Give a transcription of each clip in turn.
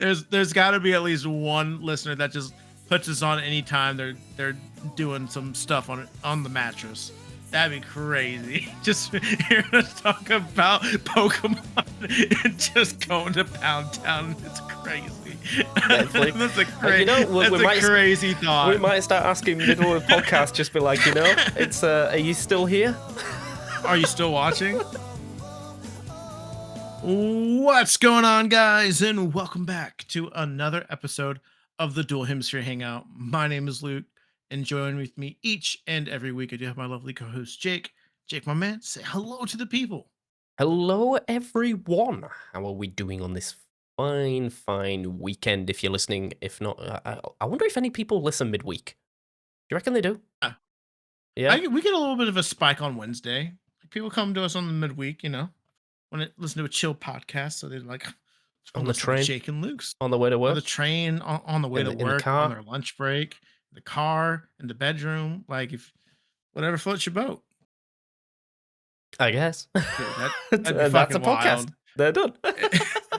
There's got to be at least one listener that just puts this on anytime they're doing some stuff on the mattress. That'd be crazy. Just hearing us talk about Pokemon and just going to Pound Town. It's crazy. That's a crazy thought. We might start asking middle of the podcast, just be like, it's are you still here? Are you still watching? What's going on, guys, and welcome back to another episode of the Dual Hemisphere Hangout. My name is Luke, and join with me each and every week I do have my lovely co-host Jake. Jake, my man, say hello to the people. Hello, everyone. How are we doing on this fine weekend? If you're listening, if not, I wonder if any people listen midweek. Do you reckon they do? Yeah, we get a little bit of a spike on Wednesday. People come to us on the midweek, when they listen to a chill podcast, so they're like on the train, Jake and Luke's on the way to work, on the train, on the way to work, on their lunch break, the car, in the bedroom, like if whatever floats your boat. I guess. Dude, that's a podcast. They're done.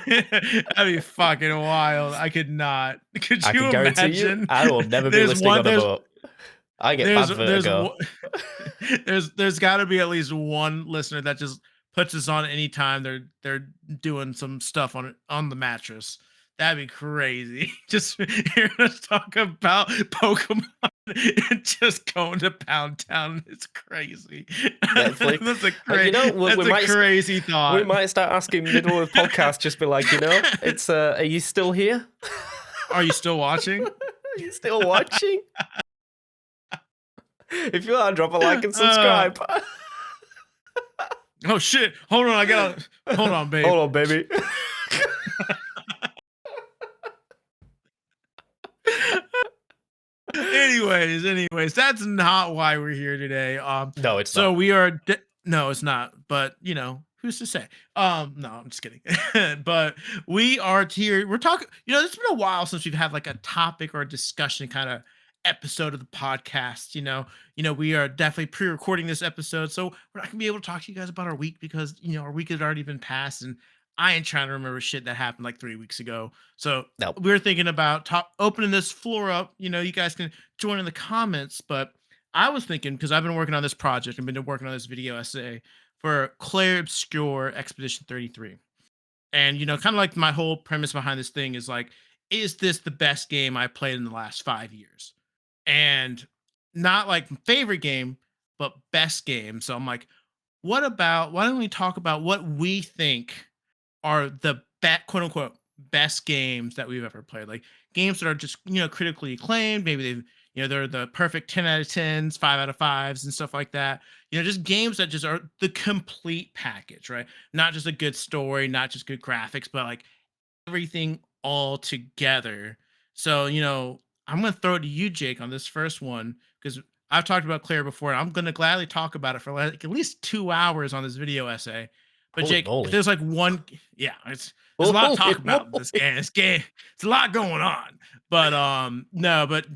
That'd be fucking wild. I could not. Could you imagine? I will never be listening on a boat. I get bad vertigo. There's got to be at least one listener that just puts this on anytime they're doing some stuff on the mattress. That'd be crazy. Just hearing us talk about Pokemon and just going to Pound Town. It's crazy. That's a crazy thought. We might start asking middle of the podcast, just be like, it's are you still here? Are you still watching? Are you still watching? If you want to drop a like and subscribe. Oh shit! Hold on, hold on, babe. Hold on, baby. Anyways, that's not why we're here today. No, it's so not. We are. No, it's not. But who's to say? No, I'm just kidding. But we are here. We're talking. It's been a while since we've had like a topic or a discussion kind of episode of the podcast. We are definitely pre-recording this episode, so we're not gonna be able to talk to you guys about our week because our week has already been passed, and I ain't trying to remember shit that happened like 3 weeks ago. So We're thinking about opening this floor up. You guys can join in the comments, but I was thinking, because I've been working on this project and been working on this video essay for Clair Obscure Expedition 33. And, kind of like my whole premise behind this thing is like, is this the best game I played in the last 5 years? And not like favorite game, but best game. So I'm like, why don't we talk about what we think are the quote unquote best games that we've ever played? Like games that are just, critically acclaimed. Maybe they're the perfect 10 out of 10s, 5 out of 5s and stuff like that. Just games that just are the complete package, right? Not just a good story, not just good graphics, but like everything all together. So, I'm going to throw it to you, Jake, on this first one, because I've talked about Clair before, and I'm going to gladly talk about it for like at least 2 hours on this video essay. But Jake, if there's like one, there's a lot to talk about this game. It's a lot going on. But no, but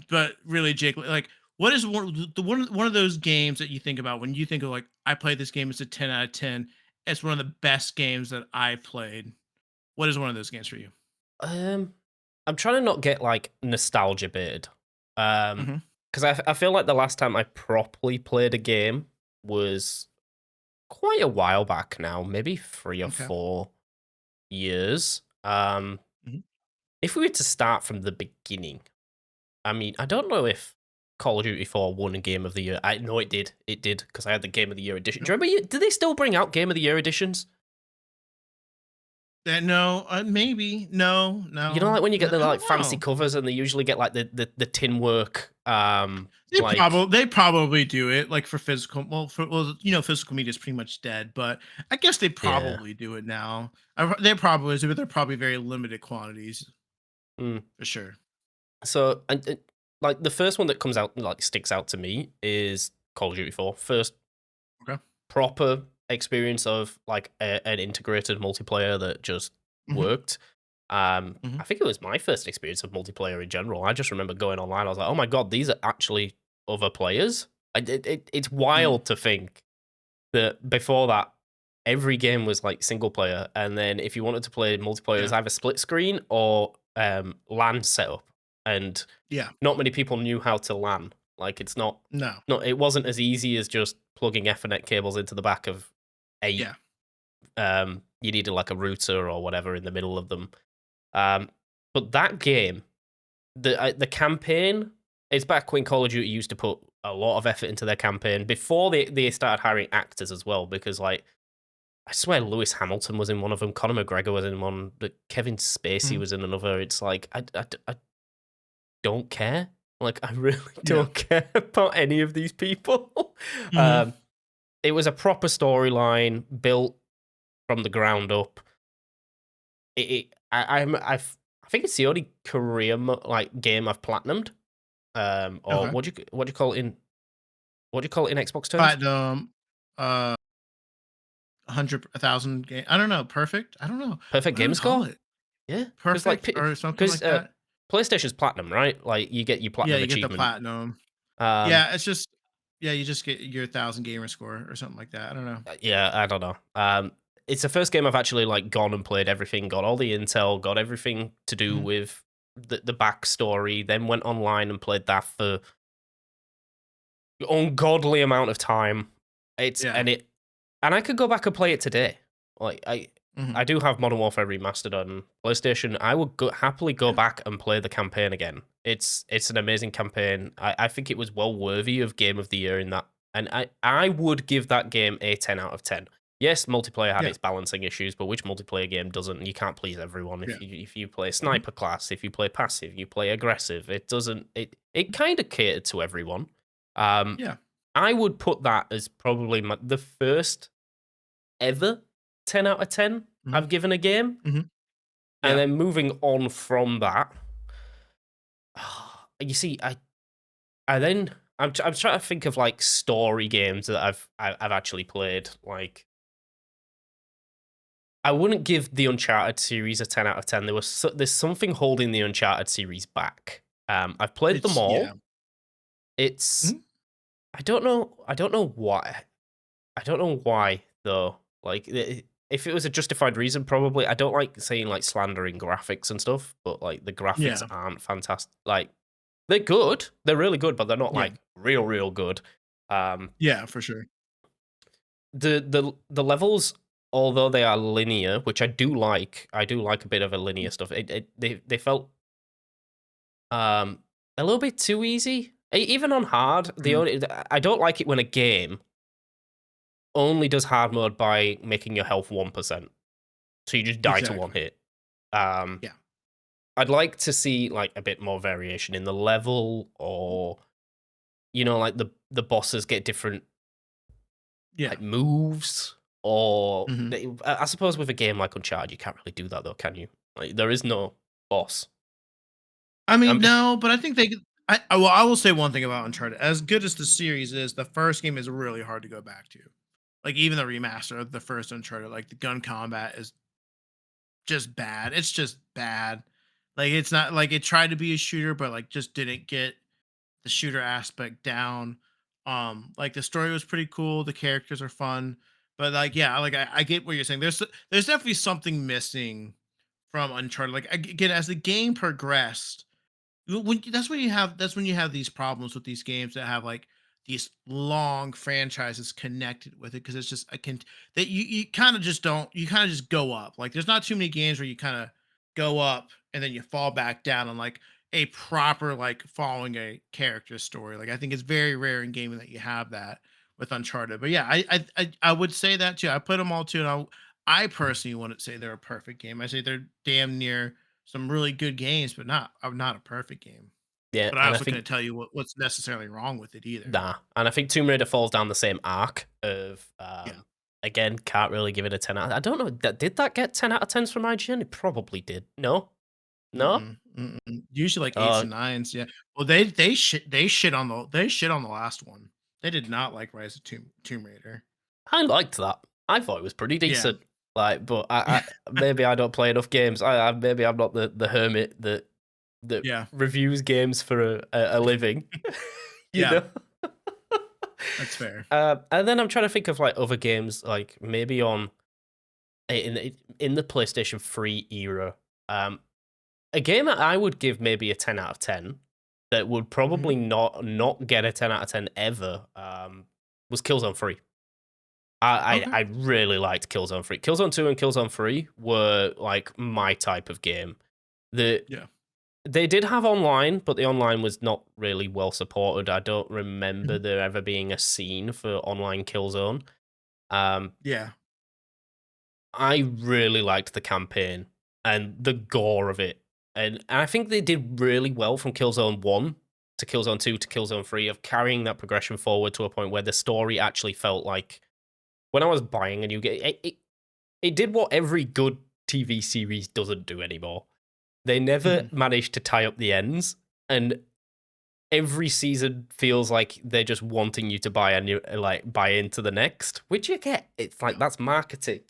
really, Jake, like, what is one of those games that you think about when you think of like, I played this game, it's a 10 out of 10. It's one of the best games that I played. What is one of those games for you? I'm trying to not get like nostalgia baited. Because I feel like the last time I properly played a game was quite a while back now, maybe 3 or 4 years. If we were to start from the beginning, I mean, I don't know if Call of Duty 4 won a Game of the Year. I know it did, because I had the Game of the Year edition. Do you remember? Do they still bring out Game of the Year editions? No, maybe no. Like when you get the like fancy covers, and they usually get like the tin work. They probably do it like for physical. Physical media is pretty much dead, but I guess they probably do it now. They probably do, but they're probably very limited quantities, for sure. So, and like the first one that comes out, like sticks out to me, is Call of Duty 4. First, proper experience of like an integrated multiplayer that just worked. I think it was my first experience of multiplayer in general. I just remember going online. I was like, "Oh my god, these are actually other players." It's wild to think that before that, every game was like single player, and then if you wanted to play multiplayer, it was either split screen or LAN setup, and Yeah. not many people knew how to LAN. Like it's No. not it wasn't as easy as just plugging Ethernet cables into the back of 8. Yeah. You needed like a router or whatever in the middle of them. Um, but that game, the campaign, it's back when Call of Duty used to put a lot of effort into their campaign before they started hiring actors as well. Because like I swear Lewis Hamilton was in one of them, Conor McGregor was in one, but Kevin Spacey Mhm. was in another. It's like I don't care. Like I really Yeah. don't care about any of these people. Mhm. um, it was a proper storyline built from the ground up. I think it's the only career like game I've platinumed. Or Okay. what do you call it in what do you call it in Xbox terms? Platinum, 100, 1,000 game. I don't know. Perfect. I don't know. Perfect What do game we call score. it? Yeah, because like Perfect or something because like that. PlayStation's platinum, right? Like you get your Yeah, platinum you get the achievement. platinum. Um, Yeah, it's just yeah, you just get your 1,000 gamer score or something like that. I don't know. yeah, I don't know. It's the first game I've actually like gone and played everything, got all the intel, got everything to do Mhm. with the backstory, then went online and played that for ungodly amount of time. It's Yeah. and it and I could go back and play it today. Like I Mhm. do have Modern Warfare Remastered on PlayStation. I would happily go Yeah. back and play the campaign again. It's an amazing campaign. I think it was well worthy of Game of the Year in that, and I would give that game a 10 out of 10. Yes, multiplayer had Yeah. its balancing issues, but which multiplayer game doesn't? You can't please everyone. Yeah. If you play Mhm. sniper class, if you play passive, you play aggressive. It doesn't. It kind of catered to everyone. Um, Yeah. I would put that as probably the first ever 10 out of 10 Mhm. I've given a game. Mhm. And Yeah. then moving on from that, you see, I'm trying to think of like story games that I've actually played. Like I wouldn't give the Uncharted series a 10 out of 10. There's something holding the Uncharted series back. I've played them It's yeah. all. It's Mhm. I don't know why. I don't know why though. Like if it was a justified reason, probably. I don't like saying like slandering graphics and stuff, but like the graphics Yeah. aren't fantastic. Like they're good, they're really good, but they're not Yeah. like real good. Um, Yeah, for sure. the levels, although they are linear, which I do like a bit of a linear stuff. They felt a little bit too easy. Even on hard, Mhm. I don't like it when a game only does hard mode by making your health 1%. So you just die to one Exactly. hit. Um, Yeah. I'd like to see like a bit more variation in the level, or like the bosses get different Yeah. like moves, or Mhm. I suppose with a game like Uncharted, you can't really do that though, can you? Like there is no boss. I mean, Um, no, but I think they could well, I will say one thing about Uncharted. As good as the series is, the first game is really hard to go back to. Like, even the remaster of the first Uncharted, like, the gun combat is just bad. It's just bad. Like, it's not like it tried to be a shooter, but, like, just didn't get the shooter aspect down. Like, the story was pretty cool, the characters are fun, but, like, yeah, like, I get what you're saying. There's definitely something missing from Uncharted. Like, again, as the game progressed, that's when you have these problems with these games that have like these long franchises connected with it, because it's just I can that you kind of just don't you kind of just go up. Like, there's not too many games where you kind of go up and then you fall back down on like a proper like following a character story. Like, I think it's very rare in gaming that you have that with Uncharted. But yeah, I would say that too. I put them all too, and I personally wouldn't say they're a perfect game. I say they're damn near some really good games, but not a perfect game. yeah, But I and I also think couldn't tell you what's necessarily wrong with it either. and I think Tomb Raider falls down the same arc of Yeah. again, can't really give it a 10 out. I don't know. Did that get 10 out of 10s from IGN? It probably did. No, no. Mm-mm, mm-mm. Usually like 8s Uh, and 9s, yeah. Well, they shit on the last one. They did not like Rise of Tomb Raider. I liked that. I thought it was pretty Yeah. decent. Like, but I maybe I don't play enough games. Maybe I'm not the hermit that Yeah. reviews games for a living. you Yeah. know. That's fair. And then I'm trying to think of like other games, like maybe on in the PlayStation 3 era. Um, A game that I would give maybe a 10 out of 10 that would Mhm. probably not get a 10 out of 10 ever, was Killzone 3. Okay. I really liked Killzone 3. Killzone 2 and Killzone 3 were, like, my type of game. The Yeah. They did have online, but the online was not really well supported. I don't remember Mhm. there ever being a scene for online Killzone. Um, Yeah. I really liked the campaign and the gore of it. And I think they did really well from Killzone 1 to Killzone 2 to Killzone 3 of carrying that progression forward to a point where the story actually felt like when I was buying a new game, it did what every good TV series doesn't do anymore. They never Mhm. managed to tie up the ends, and every season feels like they're just wanting you to buy a new buy into the next, which you get. It's like Yeah. that's marketing.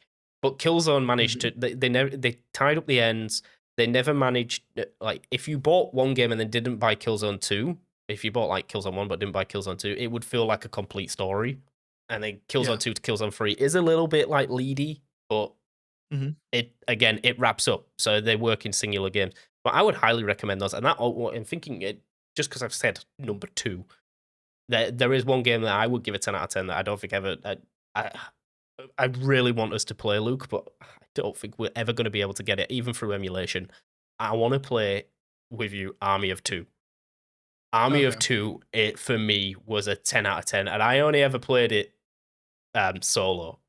But Killzone managed Mhm. to they never they tied up the ends. They never managed like if you bought one game and then didn't buy Killzone 2, if you bought like Killzone 1 but didn't buy Killzone 2, it would feel like a complete story. And then Killzone Yeah. 2 to Killzone 3 is a little bit like leady, but Mhm. it wraps up. So they work in singular games. But I would highly recommend those. And that I'm thinking it just because I've said number two, there is one game that I would give a 10 out of 10 that I don't think ever I I really want us to play, Luke, but I don't think we're ever going to be able to get it, even through emulation. I want to play with you Army of Two. Army of Okay. Two, it for me was a 10 out of 10, and I only ever played it solo.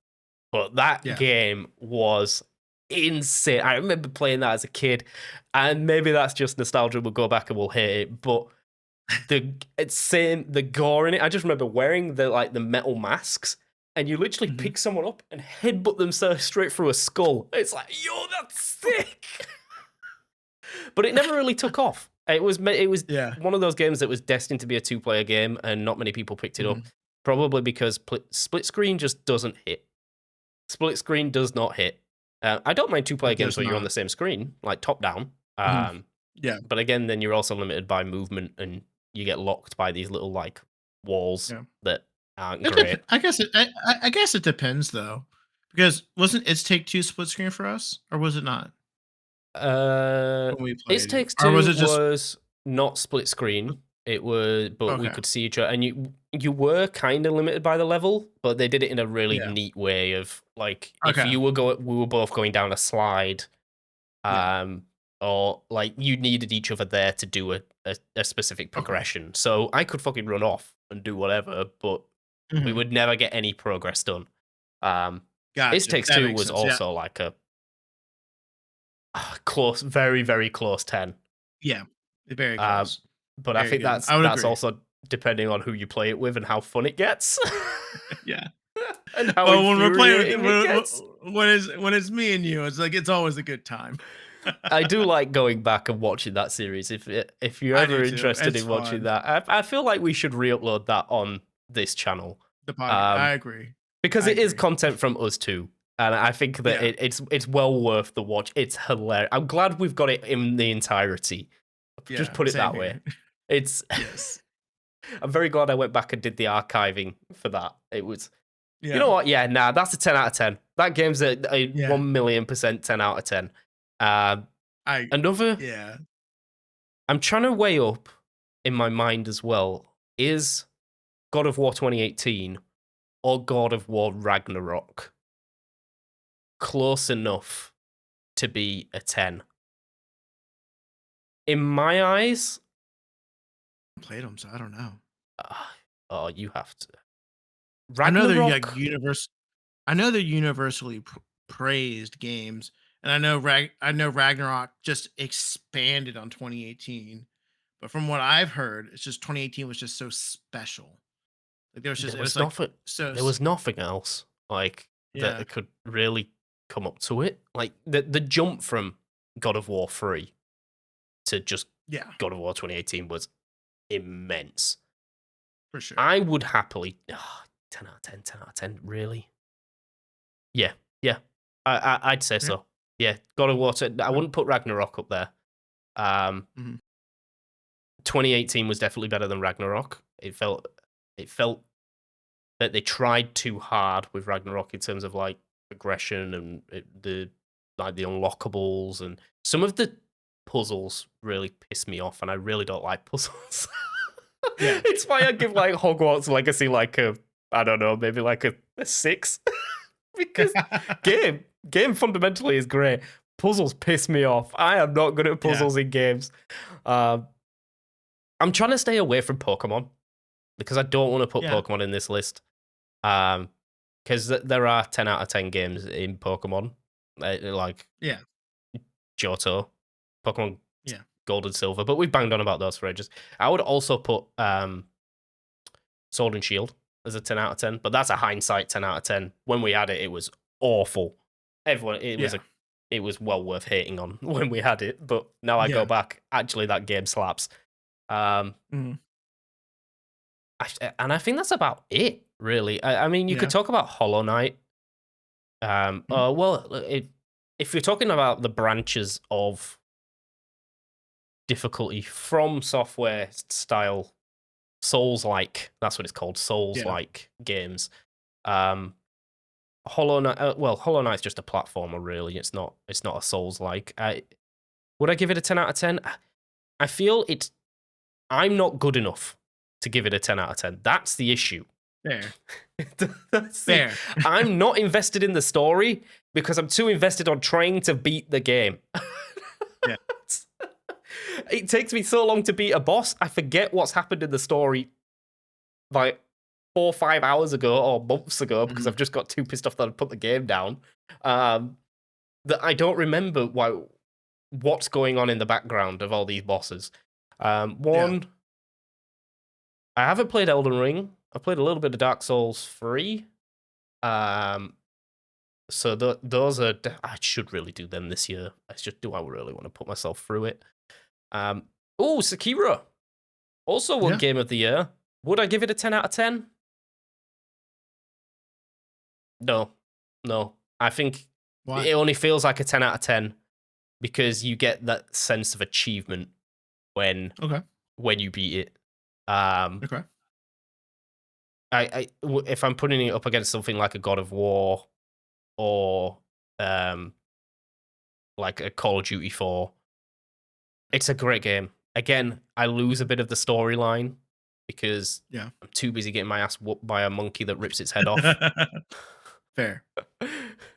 But that Yeah. game was insane. I remember playing that as a kid, and maybe that's just nostalgia. We'll go back and we'll hate it, but it's same the gore in it. I just remember wearing the metal masks, and you literally Mhm. pick someone up and headbutt them so straight through a skull. It's like, yo, that's sick. But it never really took off. It was Yeah. one of those games that was destined to be a two-player game, and not many people picked it up. Mhm. Probably because split screen just doesn't hit. Split screen does not hit. I don't mind two-player It games does where you're on not. the same screen, like top down. Mhm. Yeah. But again, then you're also limited by movement, and you get locked by these little like walls Yeah. that aren't great. I guess I guess it depends though, because wasn't It's Take Two split screen for us, or was it not Uh, when we It played it, Takes or was Two it just was not split screen. It was, but we okay? could see each other, and you were kind of limited by the level, but they did it in a really Yeah. neat way of like if Okay. you were going, we were both going down a slide, Yeah. um, or like you needed each other there to do a specific Okay. progression. So I could fucking run off and do whatever, but we Mhm. would never get any progress done. Um, It Gotcha. Takes That Two makes was sense. Yeah. also like a close, very very close 10. Yeah. Very Um, close. but I Very think good. that's I would that's agree. also depending on who you play it with and how fun it gets, Yeah. and how Well, when we're playing with infuriating it gets. when it's me and you, it's like it's always a good time. I do like going back and watching that series. If you're I do ever too. interested It's in watching fun. that, I feel like we should re-upload that on this channel, The podcast. I um, agree. because I it is agree. content from us too, and I think that Yeah. it's well worth the watch. It's hilarious. I'm glad we've got it in the entirety. Just Yeah. put it Same that way. here. It's. Yes. I'm very glad I went back and did the archiving for that. It was. You know Yeah. what? Yeah, nah, that's a 10 out of 10. That game's a Yeah. 1,000,000% 10 out of 10. Um, I Another, yeah. I'm trying to weigh up in my mind as well, is God of War 2018 or God of War Ragnarok close enough to be a 10? In my eyes, Played them, so I don't know. ah, oh, you have to. I know they're like Ragnarok, I know they're universally praised games, and I know Ragnarok just expanded on 2018. But from what I've heard, it's just 2018 was just so special. Like there it was was like nothing, so there was nothing else like yeah. that could really come up to it. Like the jump from God of War 3 to just Yeah, God of War 2018 was immense. for sure. I would happily 10 out of 10, 10 out of 10, really? Yeah, yeah. I'd say Yeah. so. Yeah, God of War. I Okay. wouldn't put Ragnarok up there. Um, Mhm. 2018 was definitely better than Ragnarok. It felt that they tried too hard with Ragnarok in terms of like aggression and the unlockables and some of the puzzles really piss me off, and I really don't like puzzles. Yeah. It's why I give like Hogwarts Legacy like a, I don't know, maybe like a 6. Because game fundamentally is great. Puzzles piss me off. I am not good at Yeah. puzzles in games. Um, I'm trying to stay away from Pokemon because I don't want to put Yeah. Pokemon in this list. Because there are 10 out of 10 games in Pokemon, like Yeah. Johto, Pokemon Yeah. Gold and Silver, but we've banged on about those for ages. I would also put Sword and Shield as a 10 out of 10, but that's a hindsight 10 out of 10. When we had it, it was awful. Everyone, Yeah. it was well worth hating on when we had it, but now I go Yeah. back, actually that game slaps. Um, Mhm. and I think that's about it, really. I mean, you could Yeah. talk about Hollow Knight. Mhm. If you're talking about the branches of difficulty from software style Souls like, that's what it's called, Souls Yeah. like games. Um, Hollow Knight, Hollow Knight's just a platformer, really. It's not a Souls like. Would I give it a 10 out of 10? I feel I'm not good enough to give it a 10 out of 10. That's the issue. Fair. That's the, Fair. I'm not invested in the story because I'm too invested on trying to beat the game. Yeah. It takes me so long to beat a boss, I forget what's happened in the story like 4 or 5 hours ago or months ago because Mhm. I've just got too pissed off that I put the game down. That I don't remember what's going on in the background of all these bosses. Yeah. One, I haven't played Elden Ring. I played a little bit of Dark Souls 3. Um, so those are. I should really do them this year. It's just, do I really want to put myself through it? Um, oh, Sekiro. Also won Yeah. Game of the Year. Would I give it a 10 out of 10? No. No. I think Why? it only feels like a 10 out of 10 because you get that sense of achievement when Okay. you beat it. Um, Okay. if I'm putting it up against something like a God of War or um, like a Call of Duty 4, it's a great game. Again, I lose a bit of the storyline because Yeah. I'm too busy getting my ass whooped by a monkey that rips its head off. Fair.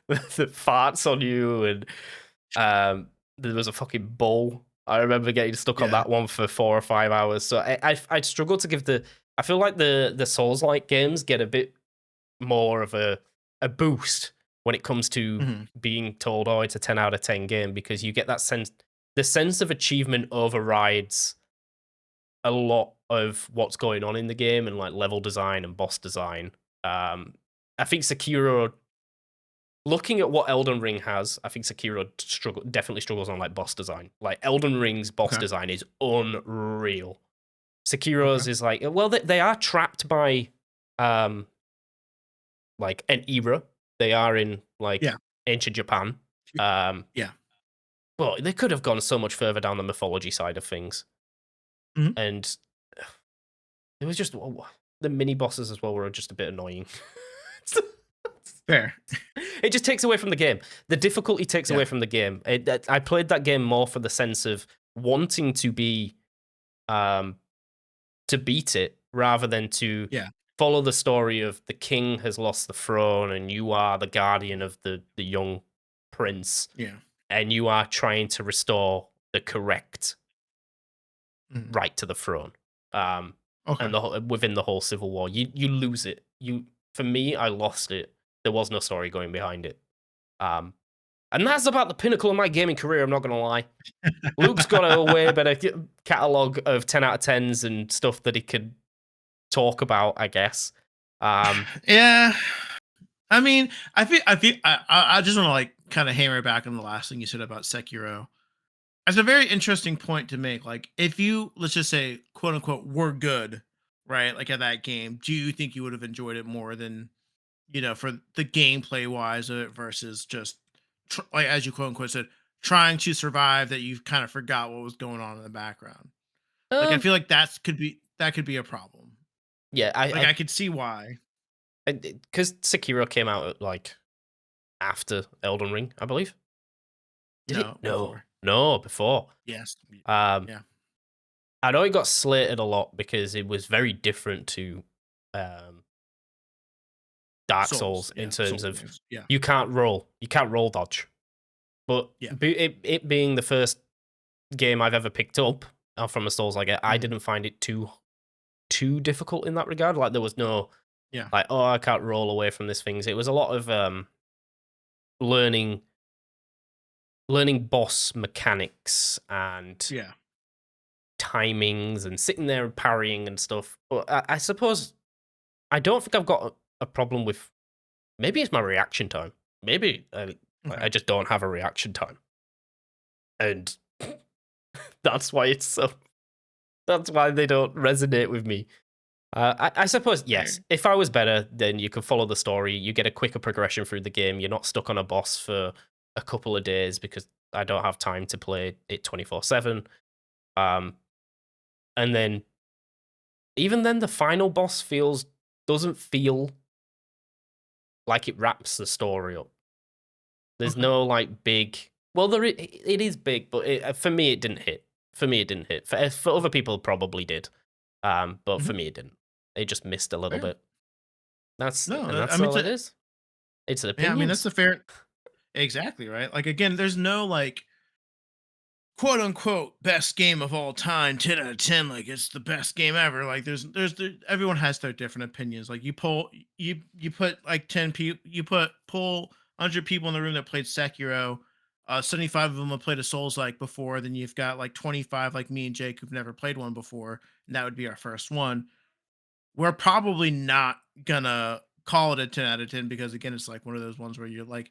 That farts on you, and there was a fucking bull. I remember getting stuck on Yeah. that one for 4 or 5 hours. So I'd struggle to give the. I feel like the Souls like games get a bit more of a boost when it comes to Mhm. being told, oh, it's a 10 out of 10 game, because you get that sense. The sense of achievement overrides a lot of what's going on in the game and like level design and boss design. I think Sekiro, looking at what Elden Ring has, I think Sekiro definitely struggles on like boss design. Like Elden Ring's boss Okay. design is unreal. Okay. Sekiro's is like, well, they are trapped by um like an era. They are in like Yeah. ancient Japan. Um, Yeah. but they could have gone so much further down the mythology side of things. Mhm. And it was just the mini bosses as well were just a bit annoying. Fair. It just takes away from the game. The difficulty takes Yeah. away from the game. I played that game more for the sense of wanting to be um, to beat it rather than to Yeah. follow the story of the king has lost the throne and you are the guardian of the young prince Yeah. and you are trying to restore the correct Mhm. right to the throne. Um, Okay. and within the whole civil war, you lose it. For me, I lost it. There was no story going behind it. Um, and that's about the pinnacle of my gaming career. I'm not gonna lie. Luke's got a way better catalog of 10 out of 10s and stuff that he could talk about, I guess. Yeah. I mean, I just want to like kind of hammer back on the last thing you said about Sekiro. It's a very interesting point to make. Like, if you, let's just say, quote unquote, were good, right? Like at that game, do you think you would have enjoyed it more than, for the gameplay wise of it versus just, like, as you quote unquote said, trying to survive that you kind of forgot what was going on in the background? Like, I um, feel like that could be a problem. yeah, Like, I could see why. because Sekiro came out like after Elden Ring, I believe. Did it? No, No, before. No, before. Yes. Um, Yeah. I know it got slated a lot because it was very different to um, Dark Souls. Souls in Yeah. terms Souls of games. Yeah. you can't roll dodge. But Yeah. it being the first game I've ever picked up from a Souls, like I Mhm. didn't find it too difficult in that regard. Like there was no Yeah. like, oh, I can't roll away from this things. It was a lot of learning boss mechanics and Yeah. timings and sitting there and parrying and stuff. But I suppose I don't think I've got a problem with. Maybe it's my reaction time. Maybe Okay. I just don't have a reaction time, and that's why it's so. That's why they don't resonate with me. I suppose yes. Fair. If I was better, then you can follow the story. You get a quicker progression through the game. You're not stuck on a boss for a couple of days because I don't have time to play it 24/7. Um, and then even then, the final boss doesn't feel like it wraps the story up. There's Okay. no like big. Well, it is big, but for me, it didn't hit. For me, it didn't hit. For other people, it probably did. But Mhm. for me, it didn't. It just missed a little Fair. bit. That's No, and I that's mean, all it is. It's yeah, I mean, that's opinions. a fair. Exactly, right? Like, again, there's no, like, quote unquote best game of all time, 10 out of 10, like it's the best game ever. Like everyone has their different opinions. Like you put like 10 people, you put pull 100 people in the room that played Sekiro, 75 of them have played a Souls like before, then you've got like 25 like me and Jake who've never played one before, and that would be our first one. We're probably not gonna call it a 10 out of 10 because again it's like one of those ones where you're like,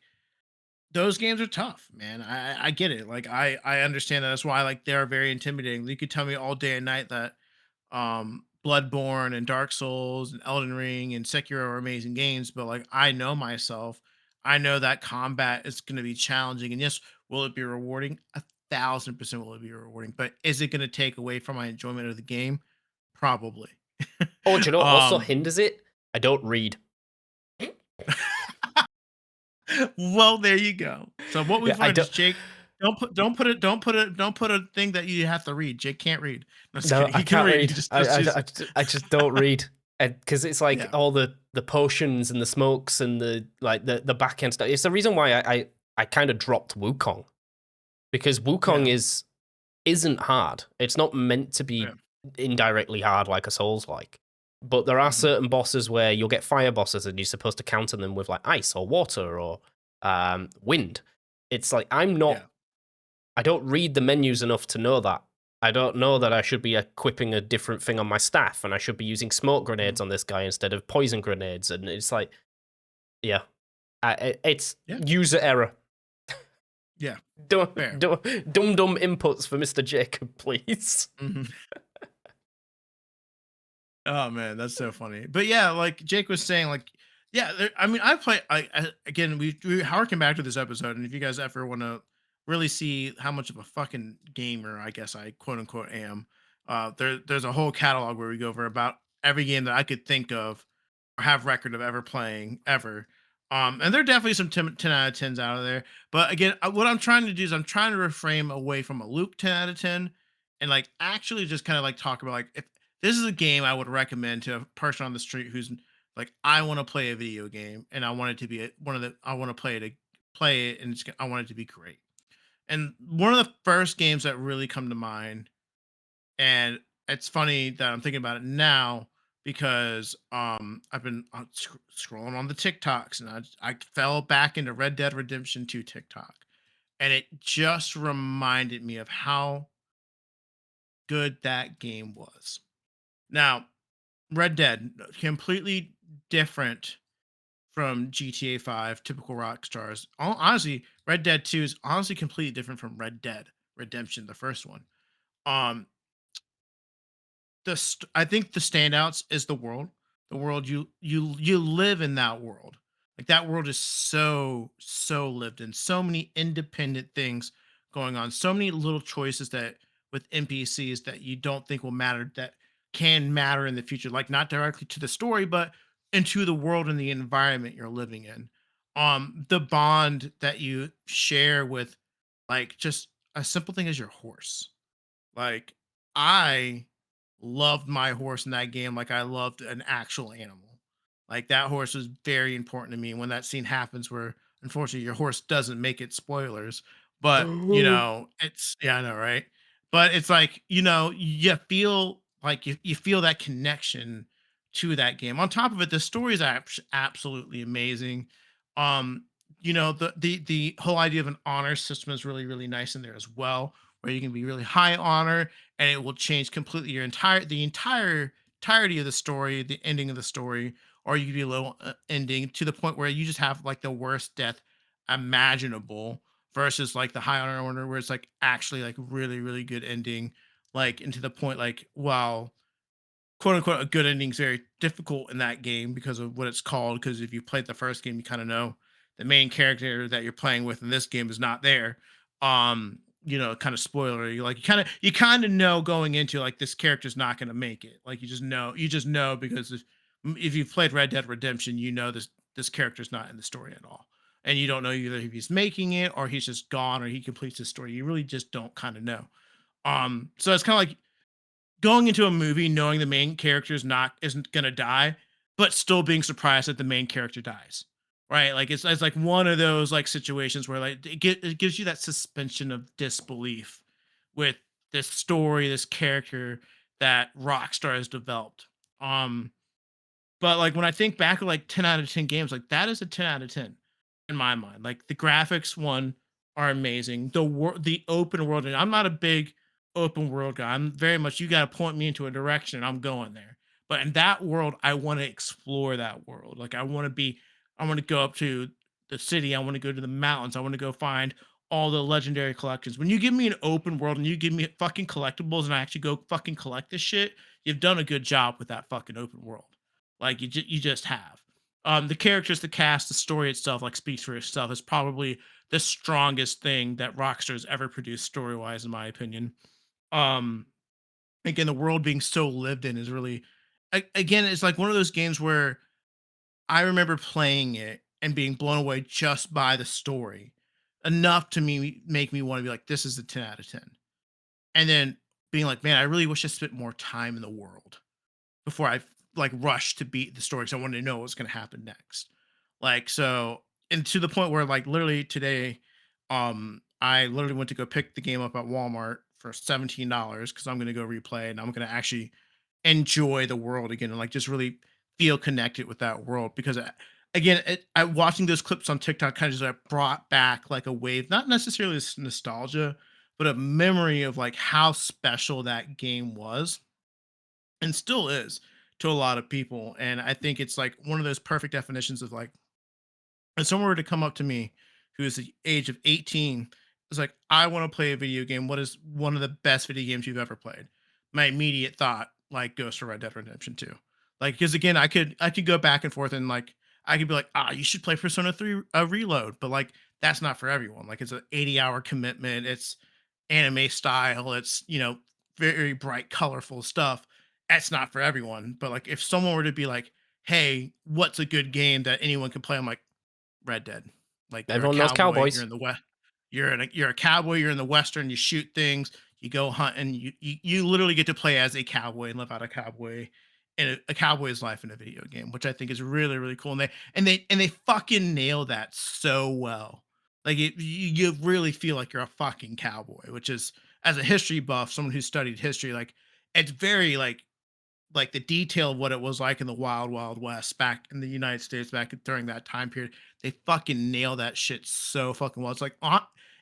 those games are tough, man. I get it. Like I understand that. That's why like they are very intimidating. You could tell me all day and night that Bloodborne and Dark Souls and Elden Ring and Sekiro are amazing games, but like I know myself. I know that combat is going to be challenging. And yes, will it be rewarding? 1,000% will it be rewarding. But is it going to take away from my enjoyment of the game? Probably. Oh, do you know what also um hinders it? I don't read. well, there you go. So what Yeah, we've I learned is don't. Jake, don't put a thing that you have to read. Jake can't read. No, just No, kidding. I He can can't read. He read. just that's just I just don't read. Because it's like yeah, all the potions and the smokes and the like the back end stuff. It's the reason why I kind of dropped Wukong because Wukong yeah, isn't hard. It's not meant to yeah. be indirectly hard like a Souls like. But there are Mhm. certain bosses where you'll get fire bosses and you're supposed to counter them with like ice or water or wind. It's like Yeah. I don't read the menus enough to know that. I don't know that I should be equipping a different thing on my staff and I should be using smoke Mhm. grenades on this guy instead of poison grenades. And it's like, yeah, it's Yeah. user error. Yeah. Dumb, Fair. dumb, dumb inputs for Mr. Jacob, please. Mhm. Oh man, that's so funny. But yeah, like Jake was saying, like yeah, I mean, I play. Again, we harken back to this episode, and if you guys ever want to really see how much of a fucking gamer I guess I quote unquote am, there's a whole catalog where we go over about every game that I could think of or have record of ever playing ever. And there are definitely some 10 out of 10s out of there. But again, what I'm trying to do is I'm trying to reframe away from a Luke 10 out of 10 and like actually just kind of like talk about like if this is a game I would recommend to a person on the street who's like, I want to play a video game and I want it to be one of the I want to play it and I want it to be great. And one of the first games that really come to mind, and it's funny that I'm thinking about it now because I've been scrolling on the TikToks and I fell back into Red Dead Redemption 2 TikTok, and it just reminded me of how good that game was. Now, Red Dead, completely different from GTA 5, typical Rockstars. Honestly, Red Dead 2 is honestly completely different from Red Dead Redemption, the first one. Um, I think the standouts is the world. The world you live in that world. Like that world is so lived in. So many independent things going on. So many little choices that with NPCs that you don't think will matter that can matter in the future. Like not directly to the story, but into the world and the environment you're living in. The bond that you share with like just a simple thing as your horse. Like, I loved my horse in that game like I loved an actual animal. Like, that horse was very important to me when that scene happens where, unfortunately, your horse doesn't make it, spoilers, but, it's yeah, I know, right? But it's like, you feel like you feel that connection to that game. On top of it, the story is absolutely amazing. Um, the whole idea of an honor system is really, really nice in there as well, where you can be really high honor and it will change completely the entire entirety of the story, the ending of the story, or you could be a little ending to the point where you just have like the worst death imaginable versus like the high honor order where it's like actually like really, really good ending, like into the point like wow, quote unquote a good ending is very difficult in that game because of what it's called. Because if you played the first game, you kind of know the main character that you're playing with in this game is not there. Kind of spoilery. Like you kind of know going into like this character's not going to make it. Like you just know because if you've played Red Dead Redemption, you know this character's not in the story at all. And you don't know either if he's making it or he's just gone or he completes his story. You really just don't kind of know. So it's kind of like going into a movie knowing the main character isn't gonna die, but still being surprised that the main character dies, right? Like it's like one of those like situations where like it gives you that suspension of disbelief with this story, this character that Rockstar has developed. Um, but, like, when I think back of, like, 10 out of 10 games, like, that is a 10 out of 10 in my mind. Like, the graphics, 1, are amazing. The open world and I'm not a big open world guy. I'm very much you gotta point me into a direction, and I'm going there. But in that world, I wanna explore that world. Like, I wanna go up to the city, I wanna go to the mountains, I wanna go find all the legendary collections. When you give me an open world and you give me fucking collectibles and I actually go fucking collect this shit, you've done a good job with that fucking open world. Like you just have. The characters, the cast, the story itself, like speaks for itself. Is probably the strongest thing that Rockstar's ever produced story wise, in my opinion. Um, Again, the world being so lived in is really, again, it's like one of those games where I remember playing it and being blown away just by the story, enough to me make me want to be like, this is a 10 out of 10. And then being like, man, I really wish I spent more time in the world before I like rushed to beat the story because I wanted to know what's going to happen next. Like so, and to the point where like literally today, I literally went to go pick the game up at Walmart for $17 because I'm going to go replay and I'm going to actually enjoy the world again and like just really feel connected with that world because again, I watching those clips on TikTok kind of just like brought back like a wave, not necessarily this nostalgia, but a memory of like how special that game was and still is to a lot of people. And I think it's like one of those perfect definitions of like, if someone were to come up to me who is the age of 18, is like, I want to play a video game. What is one of the best video games you've ever played? My immediate thought, like, goes to Red Dead Redemption 2. Like, because again, I could go back and forth and like I could be like, you should play Persona 3 Reload, but like that's not for everyone. Like it's an 80-hour commitment. It's anime style. It's very bright, colorful stuff. That's not for everyone. But like if someone were to be like, hey, what's a good game that anyone can play? I'm like, Red Dead. Like you're a Everyone knows cowboy, you're cowboys. in the west, you're a cowboy, you're in the western, you shoot things, you go hunt, and you literally get to play as a cowboy and live out a cowboy in a cowboy's life in a video game, which I think is really, really cool. And they fucking nail that so well. Like you really feel like you're a fucking cowboy, which is as a history buff, someone who studied history, like it's very like the detail of what it was like in the wild wild west back in the United States back during that time period. They fucking nail that shit so fucking well. It's like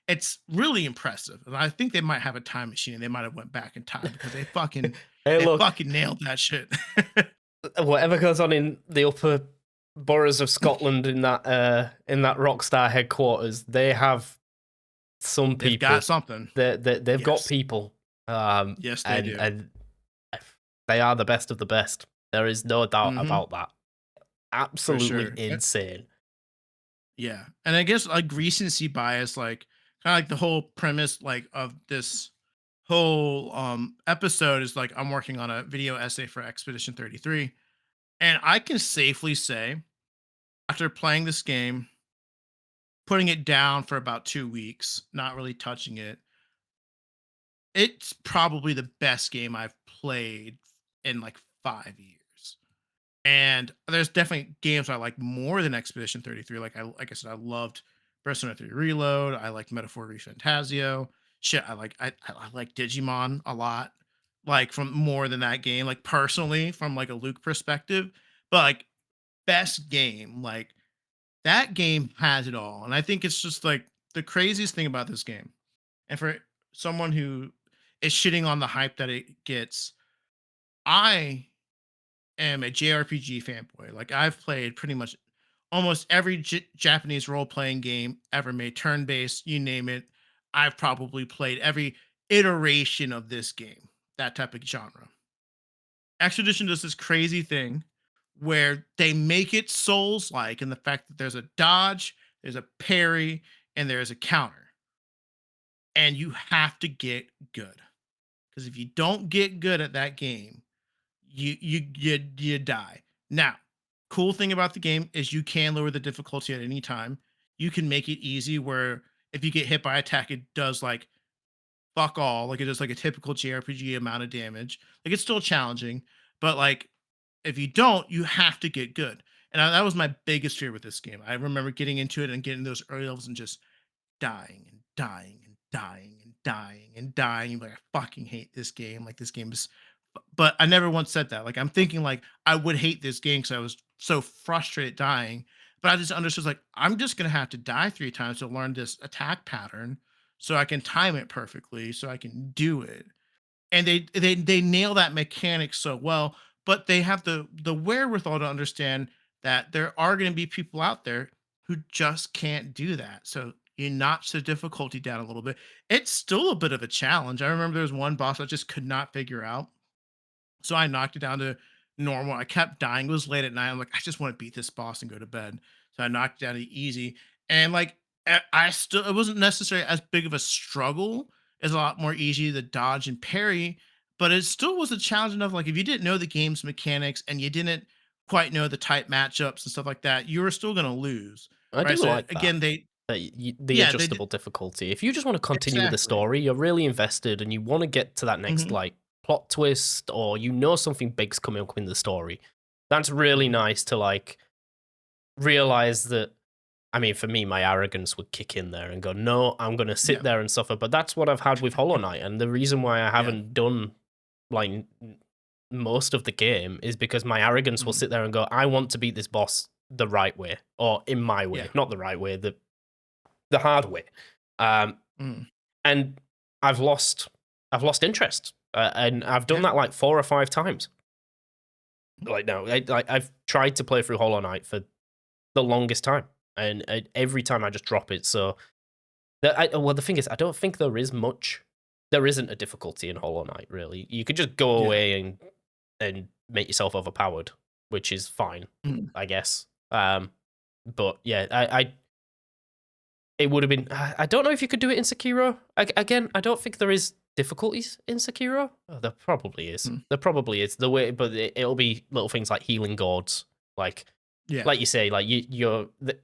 it's really impressive. And I think they might have a time machine and they might have went back in time because they fucking Hey, they look, fucking nailed that shit. whatever goes on in the upper boroughs of Scotland in that Rockstar headquarters, they have some They've got people. something. They've got Yes. people, Yes, they and do. they are the best of the best. There is no doubt Hmm. about that. For Absolutely sure. insane. Yeah. And I guess like recency bias, like kind of like the whole premise like of this whole episode is like I'm working on a video essay for Expedition 33. And I can safely say, after playing this game, putting it down for about 2 weeks, not really touching it, it's probably the best game I've played in like 5 years. And there's definitely games I like more than Expedition 33. Like I said, I loved Persona 3 Reload. I like Metaphor Fantasio. Shit, I like Digimon a lot. Like from more than that game, like personally, from like a Luke perspective. But like best game, like that game has it all. And I think it's just like the craziest thing about this game. And for someone who is shitting on the hype that it gets, I am a JRPG fanboy. Like I've played pretty much almost every Japanese role playing game ever made, turn based, you name it. I've probably played every iteration of this game, that type of genre. Expedition does this crazy thing where they make it Souls like in the fact that there's a dodge, there's a parry, and there's a counter. And you have to get good. Because if you don't get good at that game, you die. Now, cool thing about the game is you can lower the difficulty at any time. You can make it easy where if you get hit by attack, it does like fuck all. Like it does like a typical JRPG amount of damage. Like it's still challenging, but like if you don't, you have to get good. And that was my biggest fear with this game. I remember getting into it and getting those early levels and just dying and dying and dying and dying and dying. Like I fucking hate this game. Like this game is, but I never once said that. Like I'm thinking like I would hate this game because I was so frustrated dying. But I just understood like I'm just gonna have to die 3 times to learn this attack pattern so I can time it perfectly so I can do it. And they nail that mechanic so well, but they have the wherewithal to understand that there are going to be people out there who just can't do that. So you notch the difficulty down a little bit. It's still a bit of a challenge. I remember there was one boss I just could not figure out, so I knocked it down to normal. I kept dying. It was late at night. I'm like, I just want to beat this boss and go to bed. So I knocked it down to easy. And like I still it wasn't necessarily as big of a struggle. It's a lot more easy to dodge and parry, but it still was a challenge enough. Like if you didn't know the game's mechanics and you didn't quite know the type matchups and stuff like that, you were still gonna lose. I Right. do So like that. again, they The yeah, they did adjustable difficulty. If you just want to continue with the exactly. story, you're really invested and you want to get to that next Hmm. like plot twist or you know something big's coming up in the story. That's really Hmm. nice to like realize that. I mean, for me, my arrogance would kick in there and go, "No, I'm going to sit Yeah. there and suffer." But that's what I've had with Hollow Knight, and the reason why I Yeah. haven't done like most of the game is because my arrogance will Hmm. sit there and go, "I want to beat this boss the right way or in my Yeah. way, not the right way, the hard way." Um, Hmm. and I've lost interest, and I've done Yeah. that like 4 or 5 times. Like no, I've tried to play through Hollow Knight for the longest time, and every time I just drop it. So well, the thing is, I don't think there is much. There isn't a difficulty in Hollow Knight, really. You could just go Yeah. away and make yourself overpowered, which is fine, Mhm. I guess. But yeah, I it would have been. I don't know if you could do it in Sekiro. Again, I don't think there is difficulties in Sekiro. Oh, there probably is. Mhm. There probably is. The way, but it'll be little things like healing gourds, like Yeah. like you say, like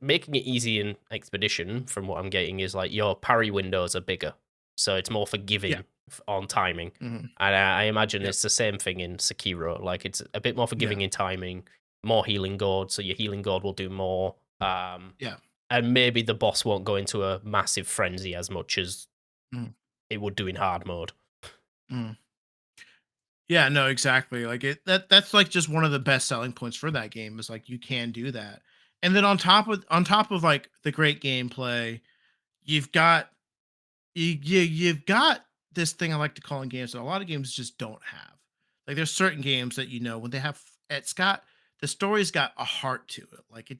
making it easy in Expedition. From what I'm getting, is like your parry windows are bigger, so it's more Yeah. forgiving on timing. Mhm. And I imagine Yep. it's the same thing in Sekiro. Like it's a bit more Yeah. forgiving in timing, more healing gourd, so your healing gourd will do more. Yeah. And maybe the boss won't go into a massive frenzy as much as Mhm. it would do in hard mode. Mhm. Yeah, no, exactly. Like that's like just one of the best selling points for that game is like you can do that. And then on top of like the great gameplay, you've got you've got this thing I like to call in games that a lot of games just don't have. Like there's certain games that when they have it's got the story's got a heart to it. Like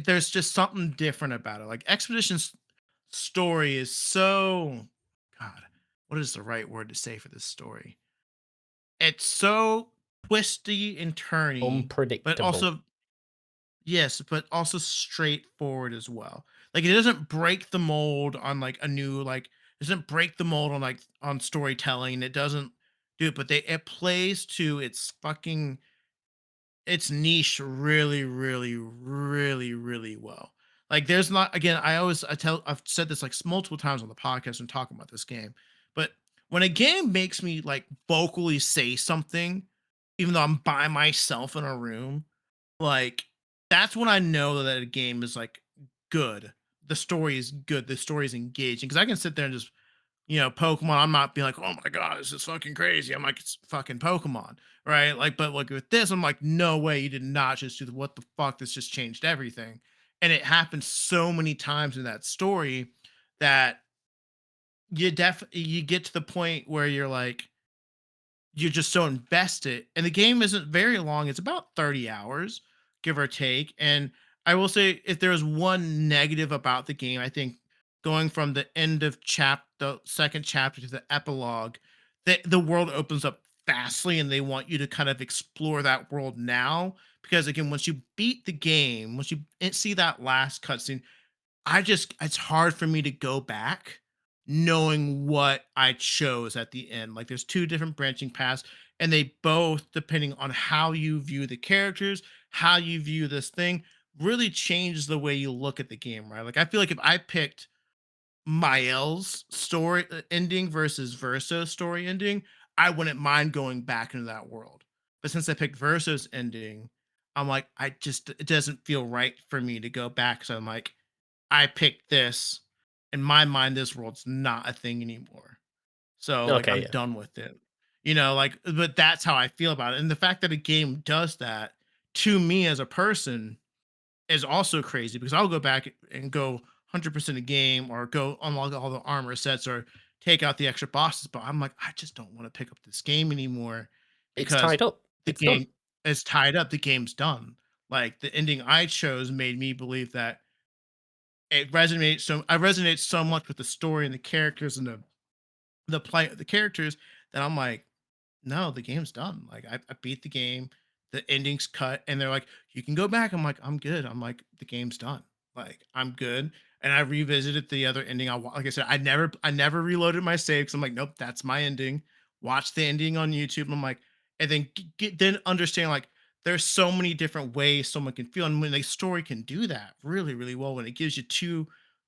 there's just something different about it. Like Expedition's story is so God, what is the right word to say for this story? It's so twisty and turny, but Unpredictable. also yes, but also straightforward as well. Like it doesn't break the mold on like a new like it doesn't break the mold on like on storytelling. It doesn't do it, but it plays to its niche really, really, really, really well. Like there's not again, I've said this like multiple times on the podcast and talking about this game, but when a game makes me like vocally say something, even though I'm by myself in a room, like that's when I know that a game is like good. The story is good. The story is engaging because I can sit there and just Pokemon. I'm not being like, oh my god, this is fucking crazy. I'm like, it's fucking Pokemon, right? Like, but like with this, I'm like, no way, you did not just do the what the fuck. This just changed everything, and it happened so many times in that story that you get to the point where you're just so invested, and the game isn't very long. It's about 30 hours, give or take. And I will say, if there's one negative about the game, I think going from the end of the second chapter to the epilogue, the world opens up fastly, and they want you to kind of explore that world now. Because again, once you beat the game, once you see that last cutscene, it's hard for me to go back knowing what I chose at the end. Like there's two different branching paths, and they both, depending on how you view the characters, how you view this thing, really changes the way you look at the game, right? Like I feel like if I picked Mael's story ending versus Verso's story ending, I wouldn't mind going back into that world. But since I picked Verso's ending, I'm like, it doesn't feel right for me to go back. So I'm like, I picked this. In my mind, this world's not a thing anymore. So like Okay, I'm yeah. done with it. Like, but that's how I feel about it. And the fact that a game does that to me as a person is also crazy because I'll go back and go 100% a game or go unlock all the armor sets or take out the extra bosses. But I'm like, I just don't want to pick up this game anymore It's because tied up. the It's done. game is tied up. The game's done. Like the ending I chose made me believe that I resonate so much with the story and the characters and the play of the characters that I'm like, no, the game's done. Like I beat the game, the ending's cut, and they're like, you can go back. I'm like, I'm good. I'm like, the game's done. Like I'm good. And I revisited the other ending. Like I said, I never reloaded my save because I'm like, nope, that's my ending. Watch the ending on YouTube. I'm like, and then then understand like there's so many different ways someone can feel, and when a story can do that really, really well, when it gives you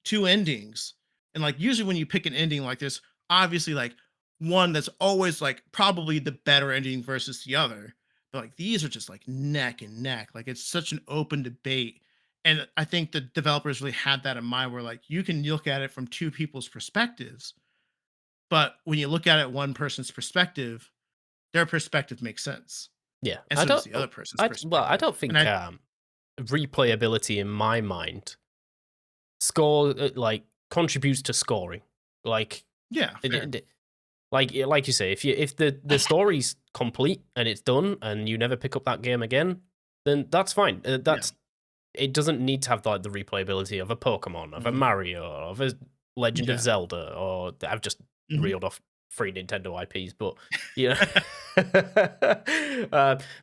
two endings, and like usually when you pick an ending like this, obviously like one that's always like probably the better ending versus the other. But like these are just like neck and neck. Like it's such an open debate. And I think the developers really had that in mind where like you can look at it from two people's perspectives. But when you look at it one person's perspective, their perspective makes sense. Yeah. And I so does don't the other person's I perspective. don't And think replayability in my mind score like contributes to scoring. Like yeah, it, fair. like you say, if the story's complete and it's done and you never pick up that game again, then that's fine. Yeah. That's it doesn't need to have like the replayability of a Pokemon, of a Hmm. Mario, of a Legend of Yeah. Zelda, or I've just Hmm. reeled off free Nintendo IPs, but you know,